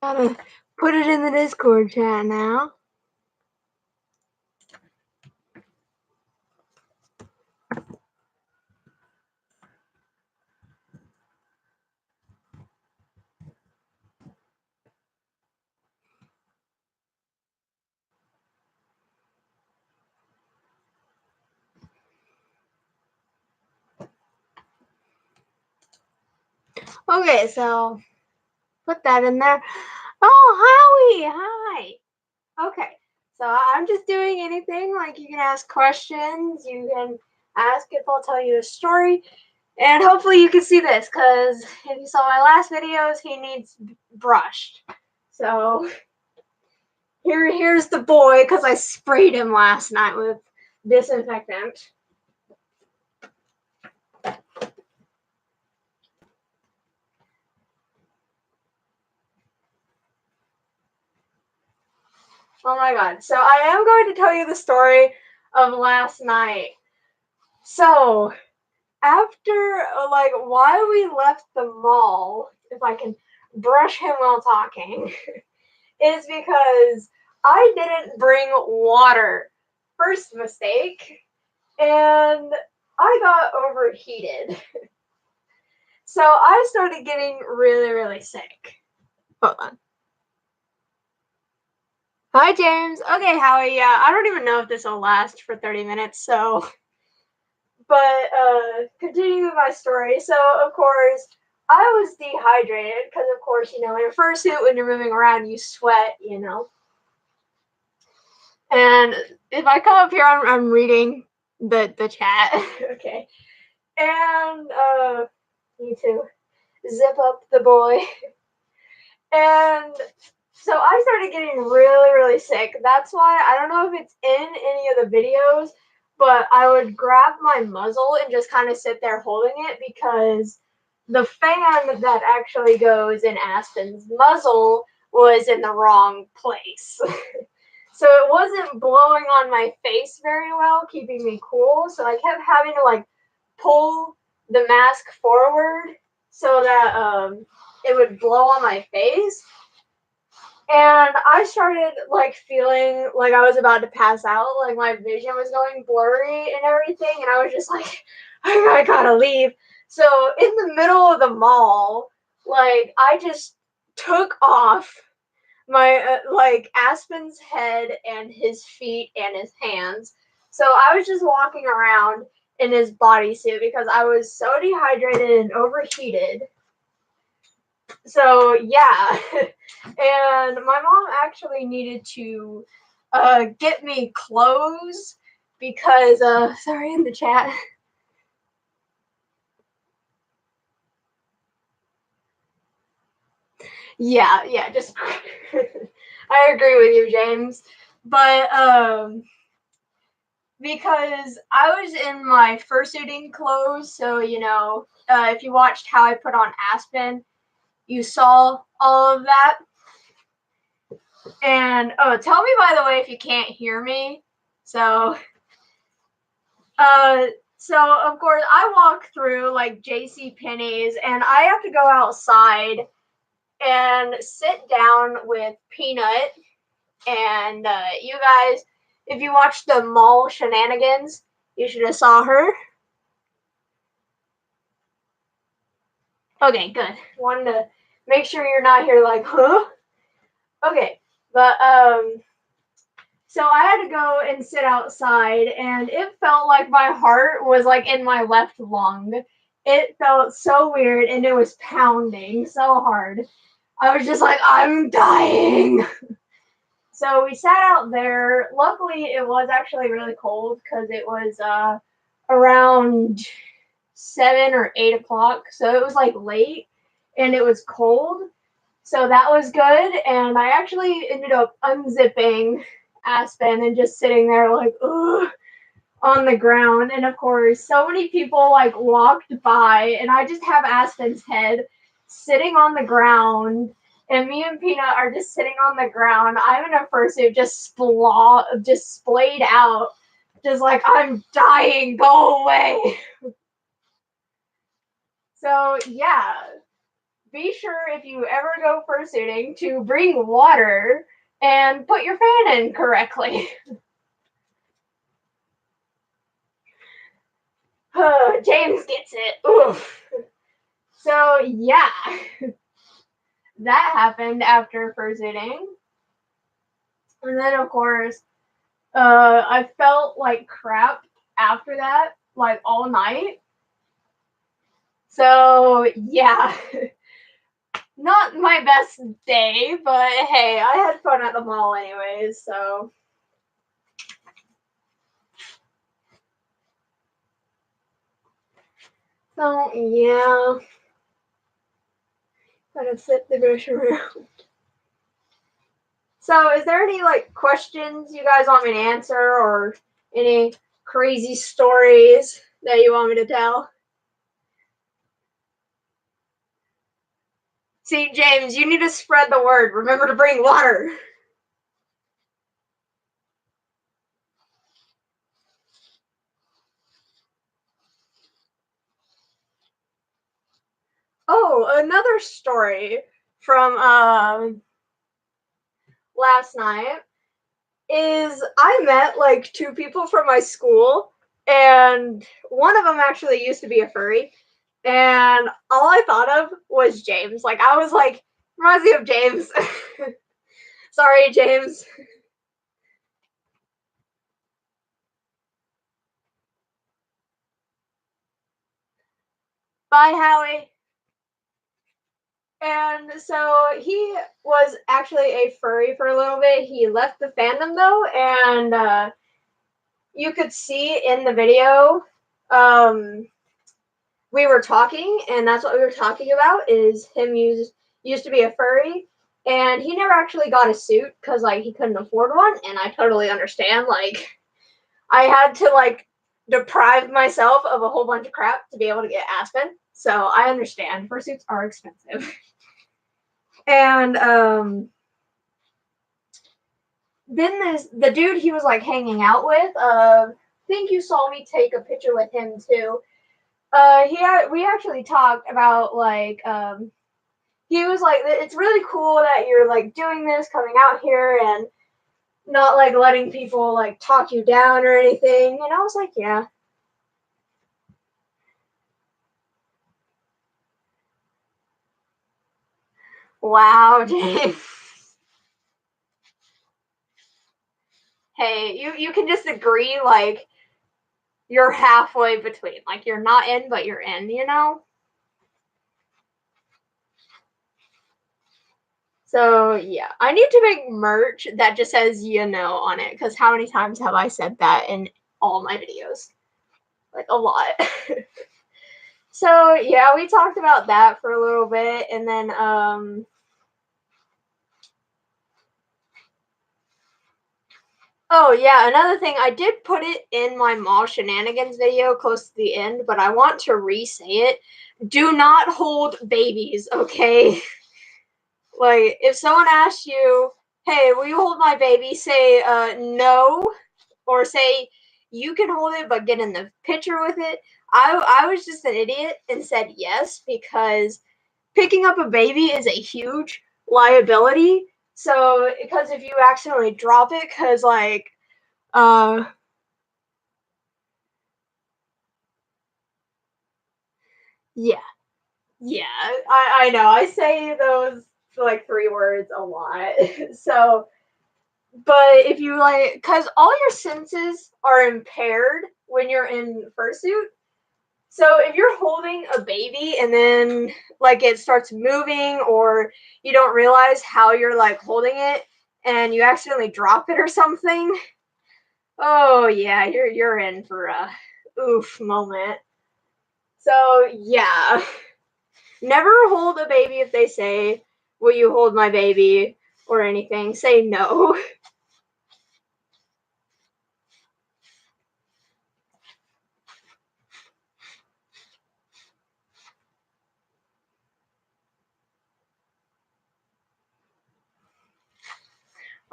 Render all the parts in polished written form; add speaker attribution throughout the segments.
Speaker 1: Gotta put it in the Discord chat now. Okay, so put that in there. Oh, Howie, hi. Okay, so I'm just doing anything. Like, you can ask questions, you can ask if I'll tell you a story, and hopefully you can see this, because if you saw my last videos, he needs brushed. So here's the boy, because I sprayed him last night with disinfectant. Oh my god. So I am going to tell you the story of last night. So after, like, why we left the mall, if I can brush him while talking, is because I didn't bring water. First mistake. And I got overheated. So I started getting really, really sick. Hold on. Hi, James. Okay, Howie. Yeah, I don't even know if this will last for 30 minutes, so. But continuing with my story. So, of course, I was dehydrated because, of course, in a fursuit, when you're moving around, you sweat, And if I come up here, I'm reading the chat. Okay. And need to zip up the boy. And so I started getting really, really sick. That's why I don't know if it's in any of the videos, but I would grab my muzzle and just kind of sit there holding it, because the fan that actually goes in Aspen's muzzle was in the wrong place. So it wasn't blowing on my face very well, keeping me cool. So I kept having to pull the mask forward so that it would blow on my face. And I started feeling like I was about to pass out, like my vision was going blurry and everything, and I was just like, I gotta leave. So in the middle of the mall, I just took off my Aspen's head and his feet and his hands. So I was just walking around in his bodysuit because I was so dehydrated and overheated. So yeah, and my mom actually needed to get me clothes because sorry, in the chat. Yeah, just I agree with you, James. But because I was in my fursuiting clothes, so if you watched how I put on Aspen, you saw all of that. And tell me, by the way, if you can't hear me. So of course I walk through JC Penney's, and I have to go outside and sit down with Peanut. And you guys, if you watched the mall shenanigans, you should have saw her. Okay, good. Wanted to make sure you're not here huh? Okay, but so I had to go and sit outside, and it felt like my heart was in my left lung. It felt so weird, and it was pounding so hard. I was just like, I'm dying. So we sat out there. Luckily, it was actually really cold because it was around 7 or 8 o'clock. So it was late, and it was cold. So that was good. And I actually ended up unzipping Aspen and just sitting there ugh, on the ground. And of course, so many people walked by, and I just have Aspen's head sitting on the ground, and me and Peanut are just sitting on the ground. I'm in a fursuit, just splayed out, just like, I'm dying, go away. So yeah, be sure if you ever go fursuiting to bring water and put your fan in correctly. James gets it. Oof. So yeah, that happened after fursuiting. And then of course, I felt like crap after that, like all night. So yeah, not my best day, but hey, I had fun at the mall anyways, so. So yeah, gotta flip the brush around. So is there any like questions you guys want me to answer or any crazy stories that you want me to tell? See, James, you need to spread the word. Remember to bring water. Oh, another story from last night is I met like two people from my school, and one of them actually used to be a furry, and all I thought of was James. Like I was like, reminds me of James. Sorry, James. Bye, Howie. And so he was actually a furry for a little bit. He left the fandom though, and you could see in the video, we were talking, and that's what we were talking about. Is him used to be a furry, and he never actually got a suit because like he couldn't afford one, and I totally understand. Like I had to like deprive myself of a whole bunch of crap to be able to get Aspen, so I understand. Fursuits are expensive. And then the dude he was like hanging out with, think you saw me take a picture with him too. We actually talked about like he was like, it's really cool that you're like doing this, coming out here and not like letting people like talk you down or anything. And I was like, yeah. Wow, James. Hey, you can just agree like you're halfway between. Like you're not in, but you're in, you know? So yeah, I need to make merch that just says you know on it, because how many times have I said that in all my videos? Like a lot. So yeah, we talked about that for a little bit, and then oh yeah, another thing, I did put it in my mall shenanigans video close to the end, but I want to re-say it. Do not hold babies, okay? Like if someone asks you, hey, will you hold my baby? Say no, or say you can hold it but get in the picture with it. I was just an idiot and said yes, because picking up a baby is a huge liability. So because if you accidentally drop it, because like uh yeah, yeah, I know I say those like three words a lot. So but if you like, because all your senses are impaired when you're in fursuit. So if you're holding a baby and then like it starts moving, or you don't realize how you're like holding it and you accidentally drop it or something, oh yeah, you're in for a oof moment. So yeah, never hold a baby if they say, "Will you hold my baby?" or anything. Say no.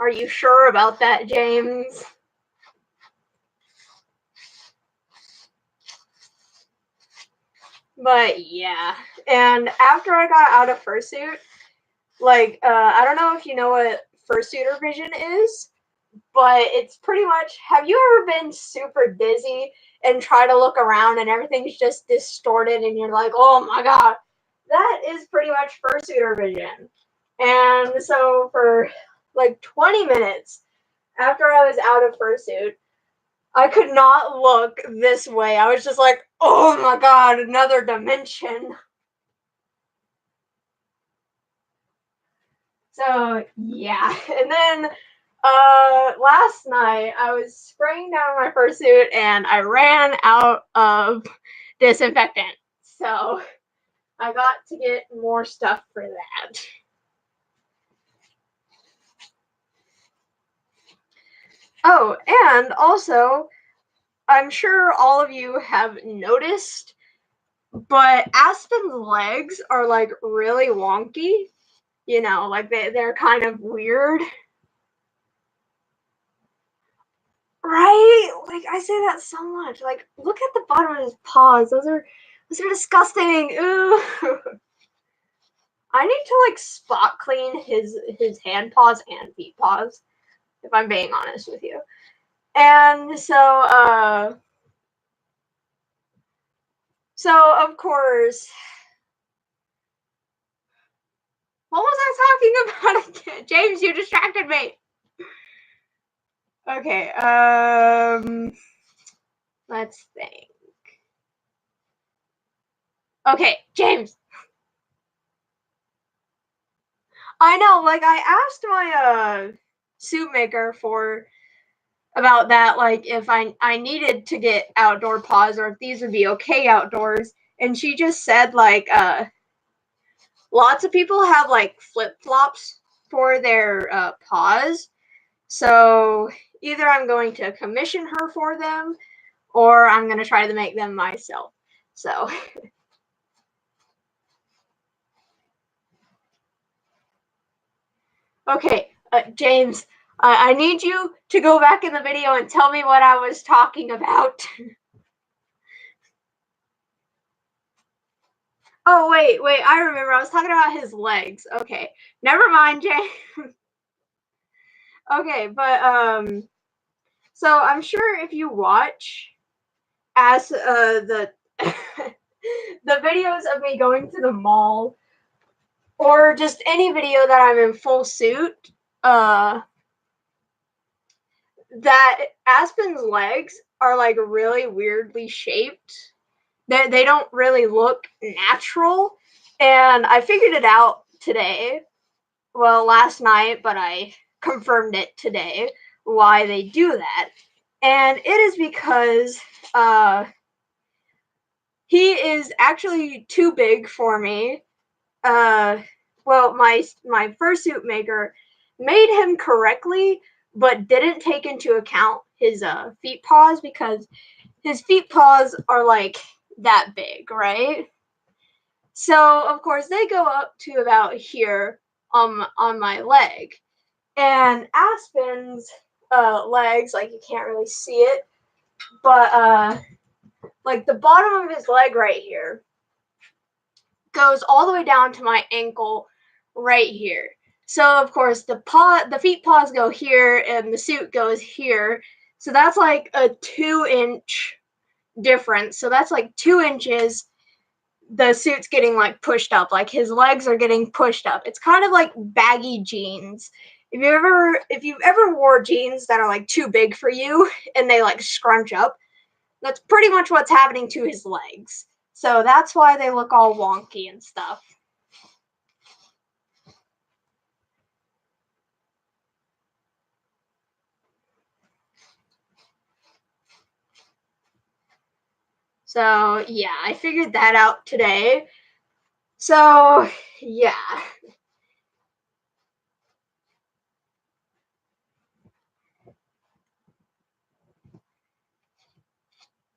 Speaker 1: Are you sure about that, James? But yeah, and after I got out of fursuit, like I don't know if you know what fursuiter vision is, but it's pretty much. Have you ever been super dizzy and try to look around and everything's just distorted and you're like, oh my god, that is pretty much fursuiter vision. And so for like 20 minutes after I was out of fursuit, I could not look this way. I was just like, oh my god, another dimension. So yeah, and then last night I was spraying down my fursuit and I ran out of disinfectant. So I got to get more stuff for that. Oh, and also, I'm sure all of you have noticed, but Aspen's legs are like really wonky. You know, like they're kind of weird. Right? Like I say that so much. Like look at the bottom of his paws. Those are disgusting. Ooh. I need to like spot clean his hand paws and feet paws, if I'm being honest with you. And so of course, what was I talking about again? James, you distracted me. Okay, let's think. Okay, James. I know, like I asked my suit maker for about that, like if I needed to get outdoor paws or if these would be okay outdoors, and she just said like lots of people have like flip flops for their paws, so either I'm going to commission her for them or I'm going to try to make them myself. So okay, James, I need you to go back in the video and tell me what I was talking about. Oh, wait, I remember. I was talking about his legs. Okay, never mind, James. Okay, but so I'm sure if you watch as the the videos of me going to the mall or just any video that I'm in full suit, uh, that Aspen's legs are like really weirdly shaped. They don't really look natural, and I figured it out today. Well, last night, but I confirmed it today why they do that. And it is because he is actually too big for me. Uh, well, my fursuit maker made him correctly, but didn't take into account his feet paws because his feet paws are like that big, right? So of course they go up to about here on my leg. And Aspen's legs, like you can't really see it, but like the bottom of his leg right here goes all the way down to my ankle right here. So of course the feet paws go here and the suit goes here. So that's like a 2-inch difference. So that's like 2 inches the suit's getting like pushed up, like his legs are getting pushed up. It's kind of like baggy jeans. If you've ever wore jeans that are like too big for you and they like scrunch up, that's pretty much what's happening to his legs. So that's why they look all wonky and stuff. So yeah, I figured that out today. So yeah.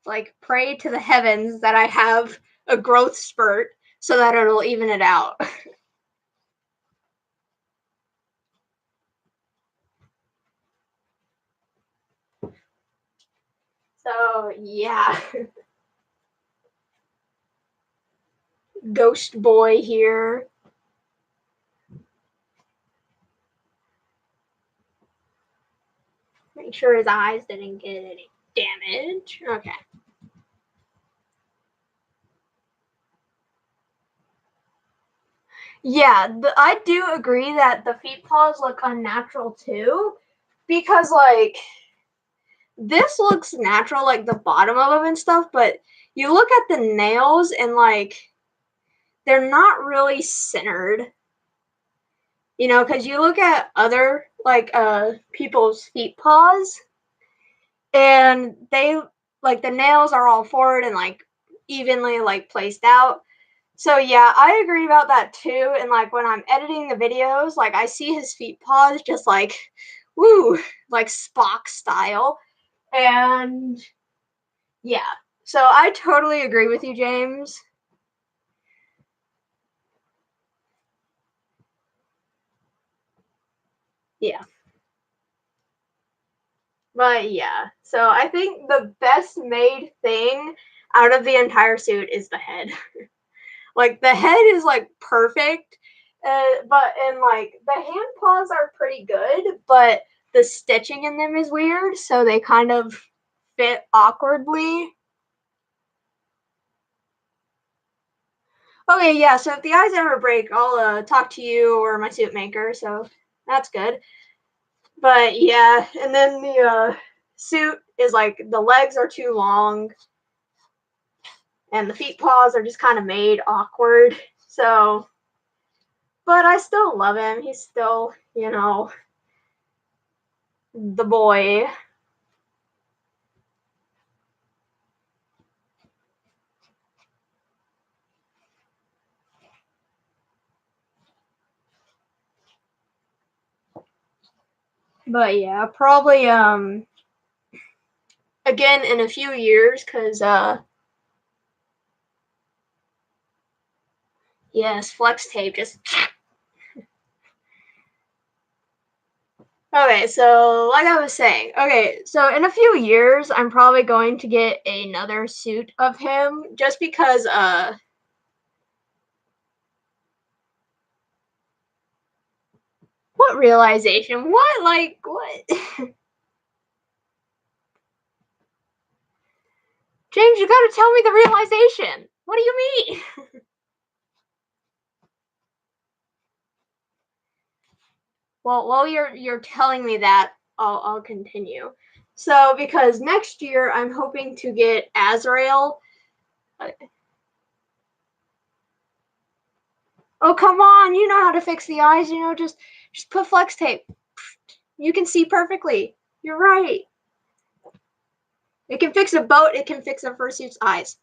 Speaker 1: Like pray to the heavens that I have a growth spurt so that it'll even it out. So yeah. ghost boy here. Make sure his eyes didn't get any damage. Okay. Yeah, I do agree that the feet paws look unnatural too, because like this looks natural, like the bottom of them and stuff, but you look at the nails and like they're not really centered, you know, because you look at other like people's feet paws and they like the nails are all forward and like evenly like placed out. So yeah, I agree about that too. And like when I'm editing the videos, like I see his feet paws just like woo, like Spock style. And yeah. So I totally agree with you, James. Yeah. But yeah. So I think the best made thing out of the entire suit is the head. Like the head is like perfect, but and like the hand paws are pretty good, but the stitching in them is weird, so they kind of fit awkwardly. Okay, yeah. So if the eyes ever break, I'll talk to you or my suit maker. So that's good. But yeah, and then the suit is like the legs are too long, and the feet paws are just kind of made awkward. So, but I still love him. He's still, you know, the boy. But yeah, probably again in a few years, cause yes, flex tape just. Okay, so like I was saying, okay, so in a few years, I'm probably going to get another suit of him, just because what realization? What like what? James, you gotta tell me the realization. What do you mean? Well, while you're telling me that, I'll continue. So because next year I'm hoping to get Azrael. Oh come on, you know how to fix the eyes. You know, just put flex tape. You can see perfectly. You're right. It can fix a boat. It can fix a fursuit's eyes.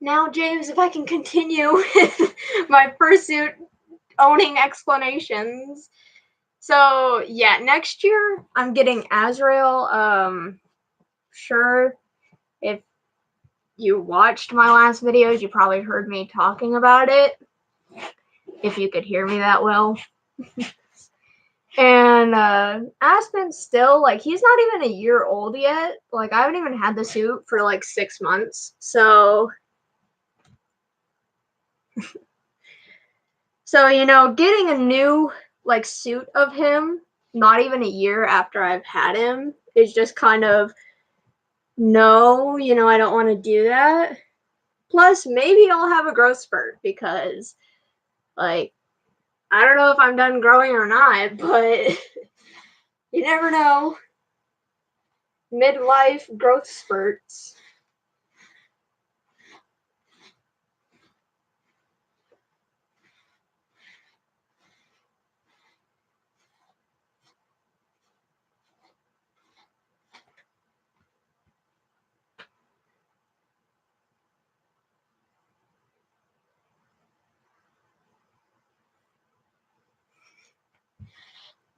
Speaker 1: Now, James, if I can continue with my fursuit owning explanations. So yeah, next year I'm getting Azrael. Sure, if you watched my last videos, you probably heard me talking about it. If you could hear me that well. And Aspen still like he's not even a year old yet. Like I haven't even had the suit for like 6 months. So you know, getting a new like suit of him, not even a year after I've had him, is just kind of no, you know, I don't want to do that. Plus, maybe I'll have a growth spurt because like I don't know if I'm done growing or not, but you never know. Midlife growth spurts.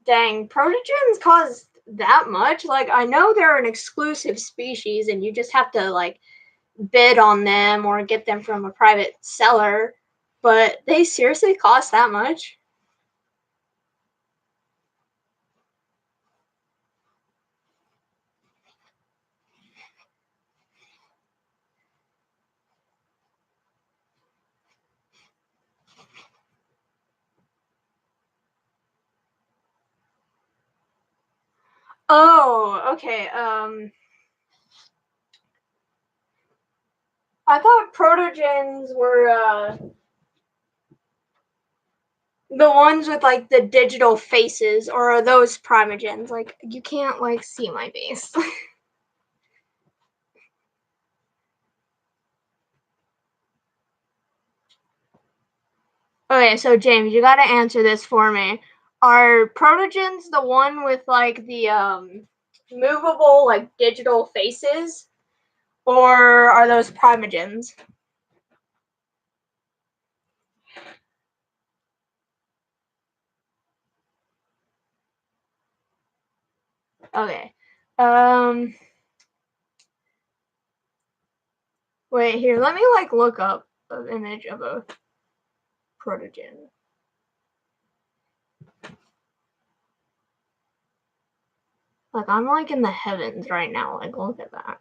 Speaker 1: Dang, protogens cost that much? Like, I know they're an exclusive species and you just have to, like, bid on them or get them from a private seller, but they seriously cost that much? Oh, okay. I thought protogens were the ones with like the digital faces, or are those primogens? Like, you can't like see my face. Okay, so James, you gotta answer this for me. Are protogens the one with like the movable like digital faces, or are those primogens? Okay. Um Wait, here, let me like look up an image of a protogen. Like, I'm like in the heavens right now. Like, look at that.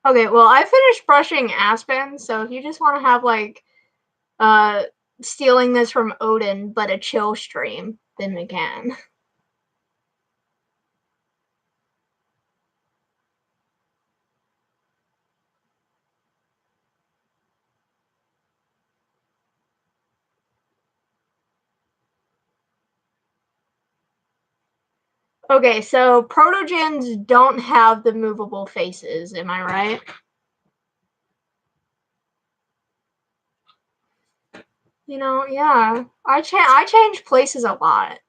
Speaker 1: Okay, well, I finished brushing Aspen, so if you just want to have like uh stealing this from Odin, but a chill stream, then we can. Okay, so protogens don't have the movable faces, am I right? You know, yeah. I change places a lot.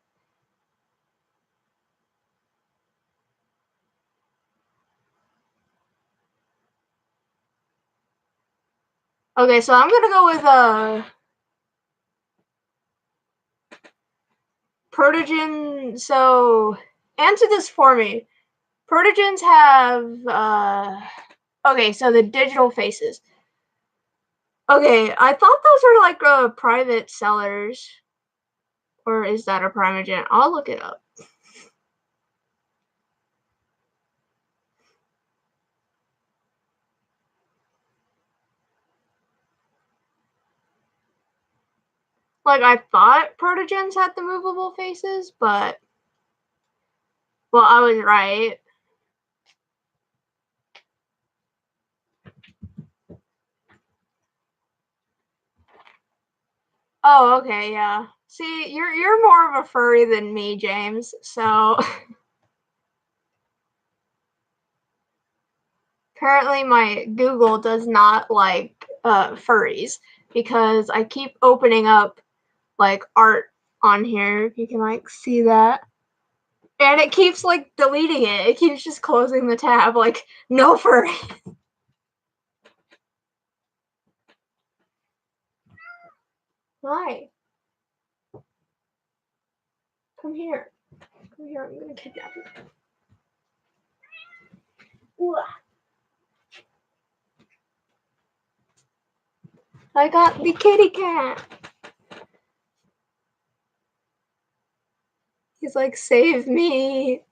Speaker 1: Okay, so I'm gonna go with protogen. So answer this for me. Protogens have okay, so the digital faces. Okay, I thought those were like private sellers, or is that a primogen? I'll look it up. Like, I thought protogens had the movable faces, but well, I was right. Oh, okay, yeah. See, you're more of a furry than me, James. So apparently my Google does not like furries because I keep opening up like art on here. If you can like see that. And it keeps like deleting it. It keeps just closing the tab like no furry. Why? Come here. Come here. I'm gonna kidnap you. Ooh. I got the kitty cat. He's like, save me.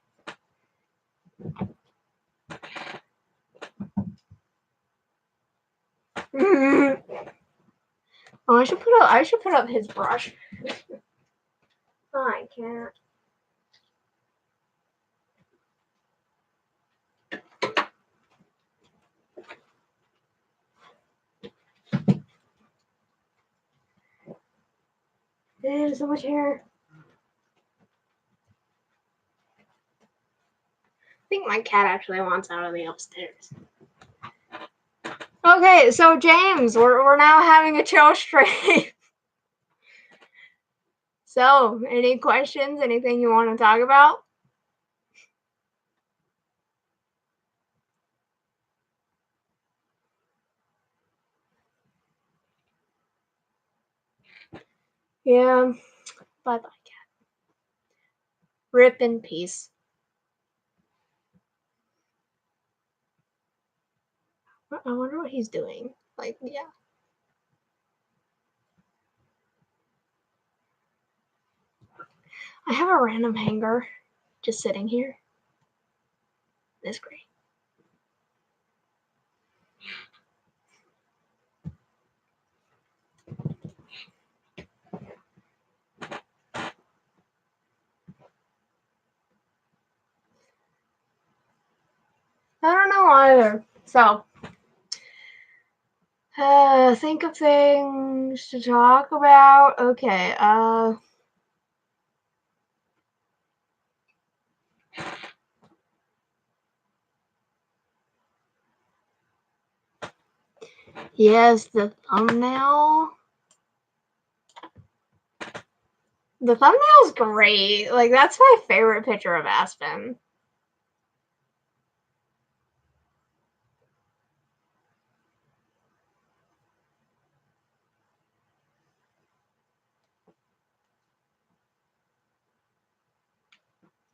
Speaker 1: Oh, I should put up his brush. I can't. There's so much hair. I think my cat actually wants out of the upstairs. Okay, so James, we're now having a chill stream. So, any questions? Anything you want to talk about? Yeah. Bye bye, cat. Rip in peace. I wonder what he's doing. Like, yeah. I have a random hanger just sitting here. It's great. I don't know either. So, think of things to talk about. Okay, yes, the thumbnail. The thumbnail's great. Like, that's my favorite picture of Aspen.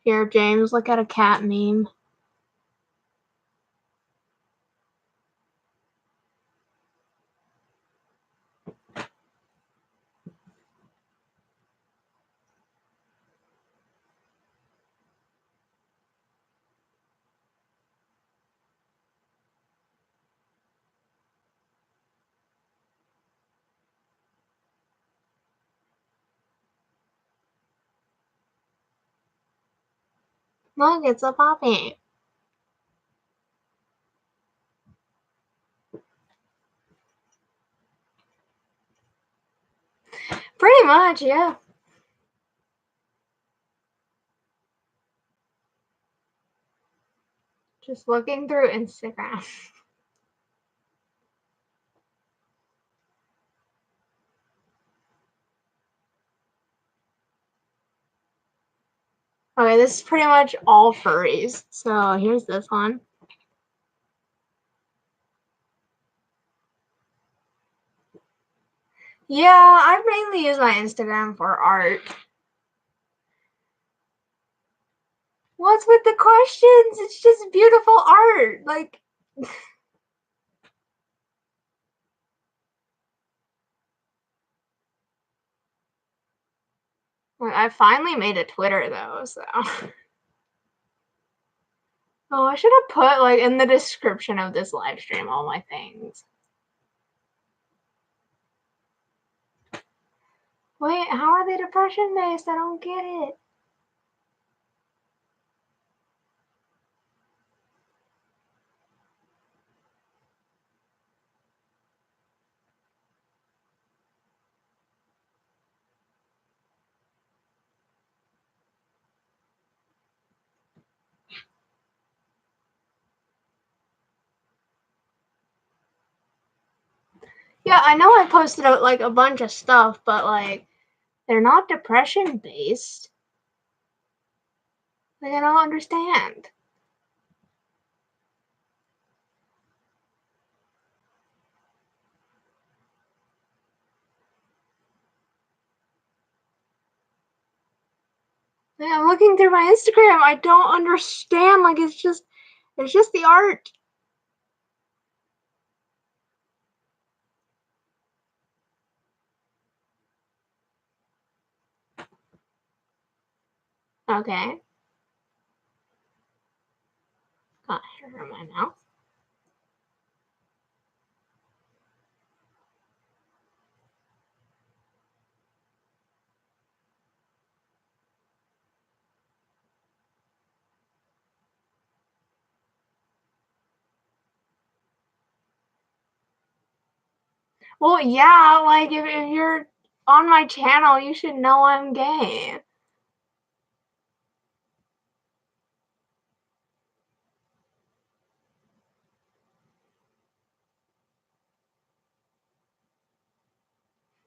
Speaker 1: Here, James, look at a cat meme. Look, it's a puppy. Pretty much, yeah. Just looking through Instagram. Okay, this is pretty much all furries. So here's this one. Yeah, I mainly use my Instagram for art. What's with the questions? It's just beautiful art. Like, I finally made a Twitter though, so. Oh, I should have put like in the description of this live stream all my things. Wait, how are they depression based? I don't get it. Yeah, I know I posted out like a bunch of stuff, but like they're not depression based. Like, I don't understand. Like, I'm looking through my Instagram. I don't understand. Like, it's just the art. Okay. Got hair in my mouth. Well, yeah, like if you're on my channel, you should know I'm gay.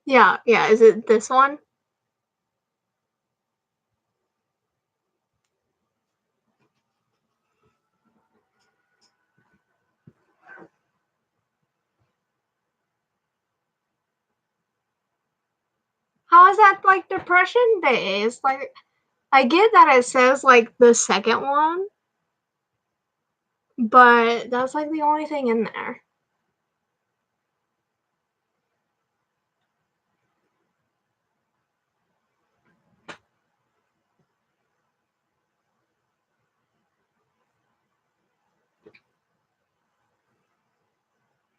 Speaker 1: Yeah, yeah. Is it this one? How is that like depression based? Like, I get that it says like the second one, but that's like the only thing in there.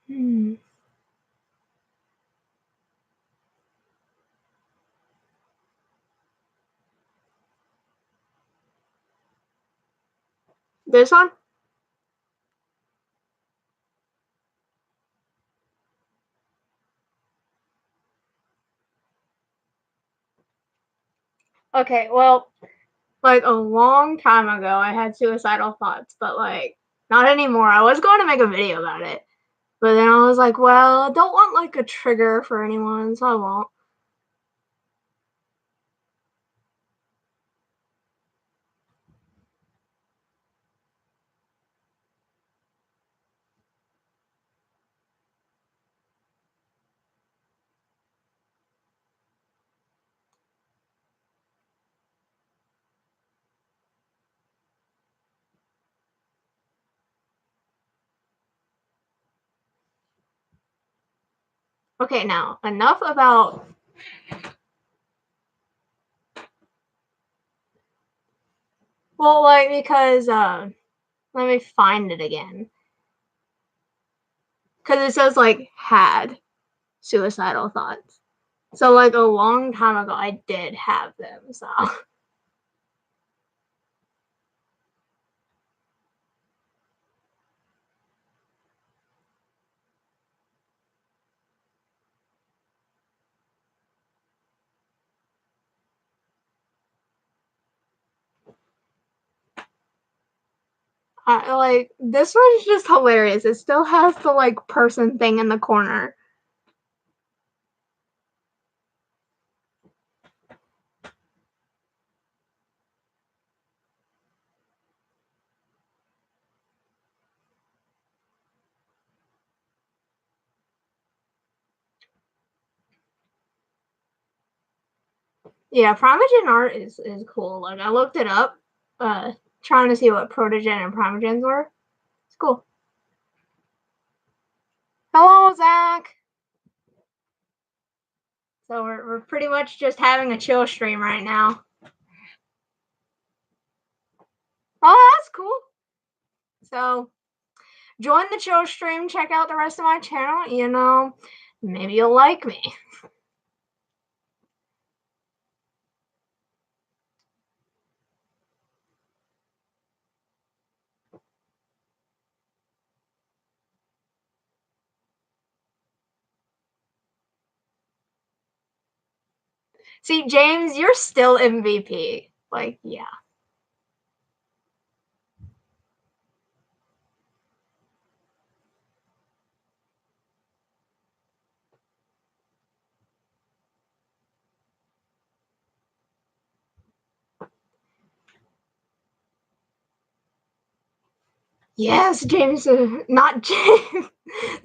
Speaker 1: Hmm. This one? Okay, well, like a long time ago, I had suicidal thoughts, but like not anymore. I was going to make a video about it, but then I was like, well, I don't want like a trigger for anyone, so I won't. Okay, now enough about. Well, like because let me find it again because it says like had suicidal thoughts. So like a long time ago, I did have them. So I like this one's just hilarious. It still has the like person thing in the corner. Yeah, Primogen art is cool. Like I looked it up, uh, trying to see what Protogen and Primogens were. It's cool. Hello, Zach. So we're pretty much just having a chill stream right now. Oh, that's cool. So join the chill stream. Check out the rest of my channel. You know, maybe you'll like me. See, James, you're still MVP. Like, yeah. Yes, James, not James.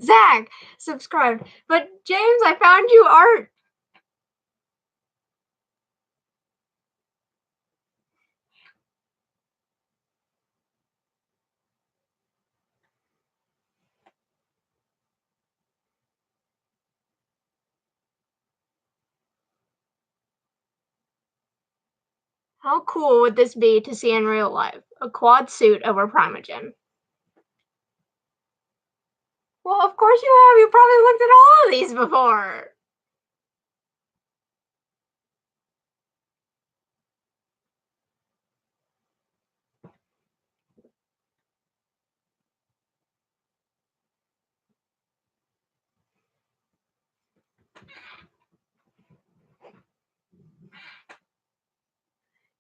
Speaker 1: Zach, subscribed. But James, I found you art. How cool would this be to see in real life? A quad suit over Primogen. Well, of course you have. You probably looked at all of these before.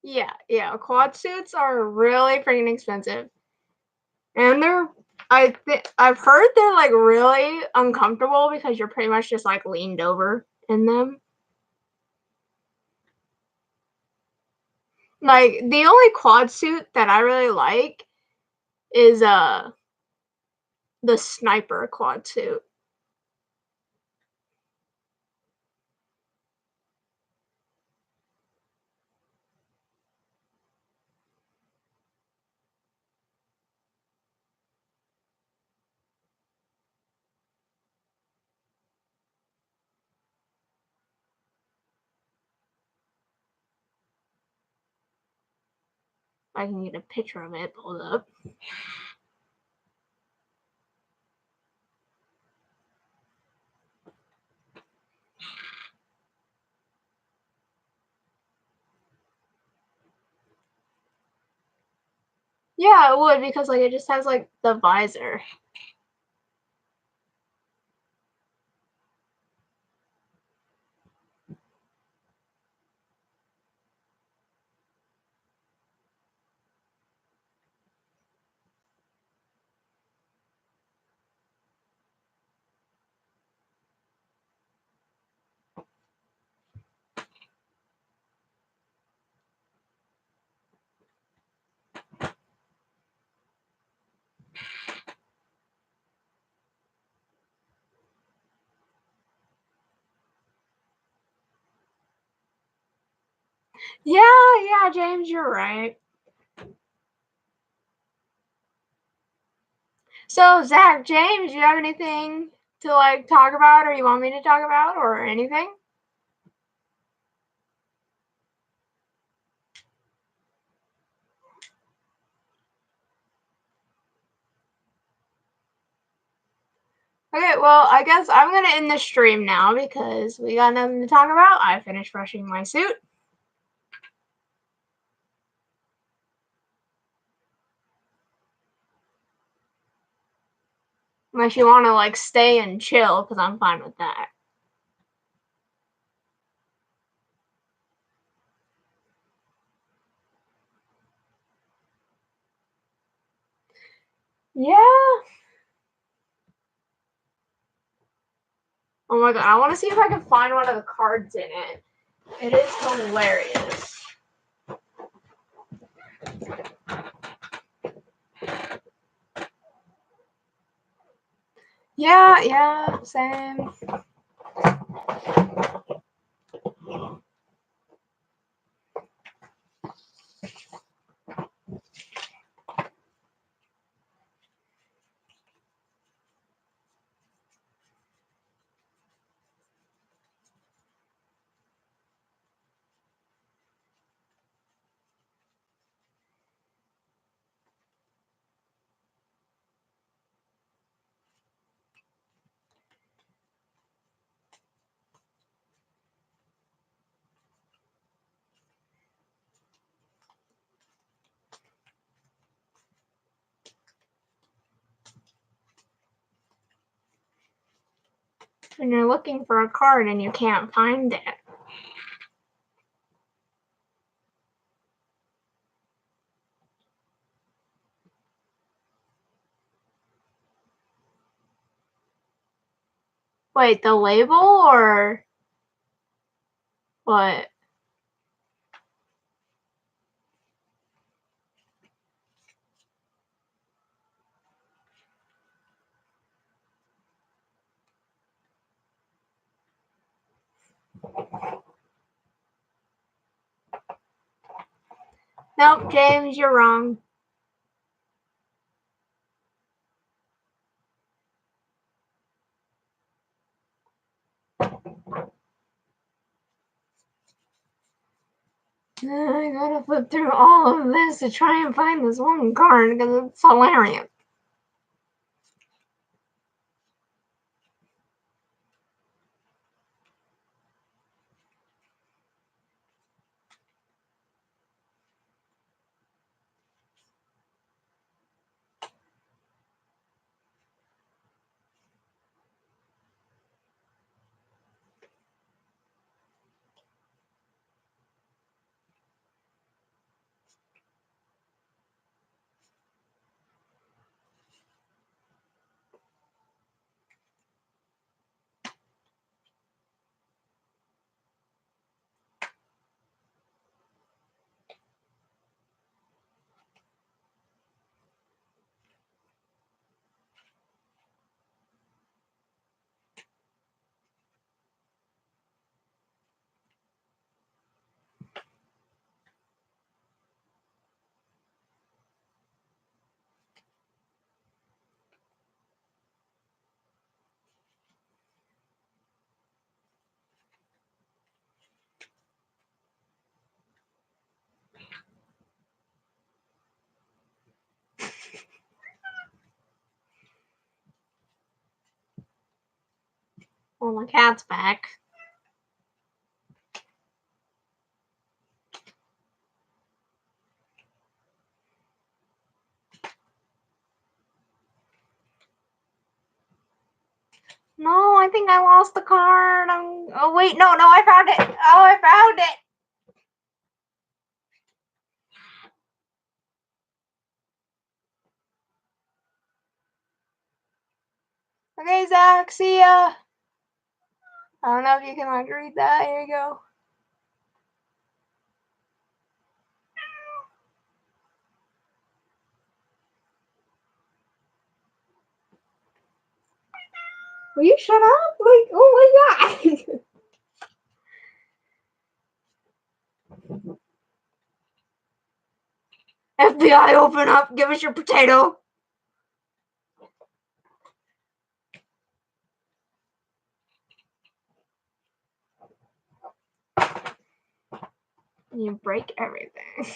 Speaker 1: Yeah. Quad suits are really freaking expensive, and I've heard they're like really uncomfortable because you're pretty much just like leaned over in them. Like the only quad suit that I really like is the sniper quad suit. I can get a picture of it pulled up. Yeah, it would, because like it just has like the visor. Yeah, James, you're right. So, Zach, James, you have anything to like talk about, or you want me to talk about, or anything? Okay, well, I guess I'm gonna end the stream now because we got nothing to talk about. I finished brushing my suit. Unless you want to like stay and chill, because I'm fine with that. Yeah. Oh my god, I want to see if I can find one of the cards in it. It is hilarious. Yeah, same. When you're looking for a card and you can't find it. Wait, the label or what? Nope, James, you're wrong. I gotta flip through all of this to try and find this one card because it's hilarious. Well, my cat's back. No, I think I lost the card. Oh wait, no, I found it. Oh, I found it. Okay, Zach, see ya. I don't know if you can like read that. Here you go. Will you shut up? Like, oh my god. FBI, open up. Give us your potato. You break everything.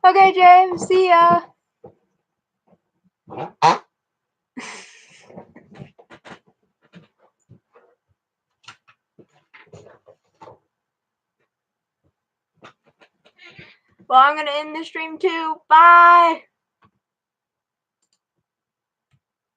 Speaker 1: Okay, James, see ya. Well, I'm gonna end the stream too. Bye.